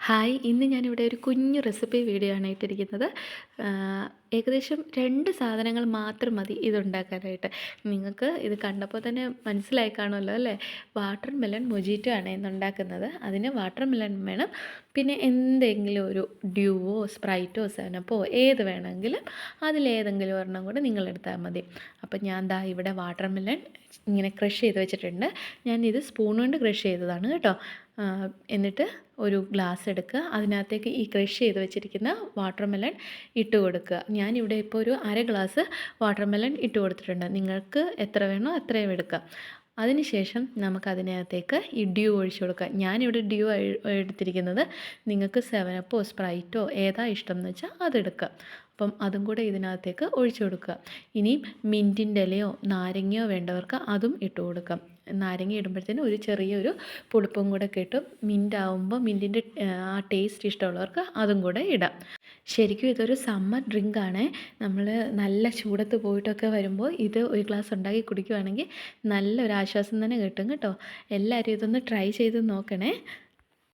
Hi, ഇന്ന് ഞാനിവിടെ ഒരു കുഞ്ഞു റെസിപ്പി വീഡിയോ ആണ് ഇട്ടിരിക്കുന്നത്. ഏകദേശം 2 സാധനങ്ങൾ മാത്രം മതി ഇതുണ്ടാക്കാനായിട്ട്. നിങ്ങൾക്ക് ഇത് കണ്ടപ്പോൾ തന്നെ മനസ്സിലായി കാണുമല്ലോ അല്ലേ? വാട്ടർ മെലൺ മൊജീറ്റോ ആണ് ഇന്നുണ്ടാക്കുന്നത്. അതിന് വാട്ടർ മെലൺ വേണം. പിന്നെ എന്തെങ്കിലും ഒരു ഡ്യൂവോ, സ്പ്രൈറ്റോ, സെവനപ്പോ ഏത് വേണമെങ്കിലും അതിലേതെങ്കിലും ഒരെണ്ണം കൂടെ നിങ്ങളെടുത്താൽ മതി. അപ്പം ഞാൻ ദാ ഇവിടെ വാട്ടർ മെലൺ ഇങ്ങനെ ക്രഷ് ചെയ്ത് വെച്ചിട്ടുണ്ട്. ഞാനിത് സ്പൂൺ കൊണ്ട് ക്രഷ് ചെയ്തതാണ് കേട്ടോ. എന്നിട്ട് ഒരു ഗ്ലാസ് എടുക്കുക, അതിനകത്തേക്ക് ഈ ക്രഷ് ചെയ്ത് വെച്ചിരിക്കുന്ന വാട്ടർ മെലൺ ഇട്ട് കൊടുക്കുക. ഞാനിവിടെ ഇപ്പോൾ ഒരു അര ഗ്ലാസ് വാട്ടർ മെലൺ ഇട്ട് കൊടുത്തിട്ടുണ്ട്. നിങ്ങൾക്ക് എത്ര വേണോ അത്രയും എടുക്കുക. അതിനുശേഷം നമുക്കതിനകത്തേക്ക് ഈ ഡ്യൂ ഒഴിച്ചു കൊടുക്കുക. ഞാനിവിടെ ഡ്യൂ എടുത്തിരിക്കുന്നത്. നിങ്ങൾക്ക് സെവനപ്പോ സ്പ്രൈറ്റോ ഏതാ ഇഷ്ടം എന്ന് വെച്ചാൽ അതെടുക്കുക. അപ്പം അതും കൂടെ ഇതിനകത്തേക്ക് ഒഴിച്ചു കൊടുക്കുക. ഇനി മിൻറ്റിൻ്റെ ഇലയോ നാരങ്ങയോ വേണ്ടവർക്ക് അതും ഇട്ട് കൊടുക്കാം. നാരങ്ങ ഇടുമ്പോഴത്തേനും ഒരു ചെറിയൊരു പുളിപ്പും കൂടെ കിട്ടും. മിൻറ്റാവുമ്പോൾ മിൻറ്റിൻ്റെ ആ ടേസ്റ്റ് ഇഷ്ടമുള്ളവർക്ക് അതും കൂടെ ഇടാം. ശരിക്കും ഇതൊരു സമ്മർ ഡ്രിങ്കാണ്. നമ്മൾ നല്ല ചൂടത്ത് പോയിട്ടൊക്കെ വരുമ്പോൾ ഇത് ഒരു ഗ്ലാസ് ഉണ്ടാക്കി കുടിക്കുകയാണെങ്കിൽ നല്ലൊരു ആശ്വാസം തന്നെ കിട്ടും കേട്ടോ. എല്ലാവരും ഇതൊന്ന് ട്രൈ ചെയ്ത് നോക്കണേ.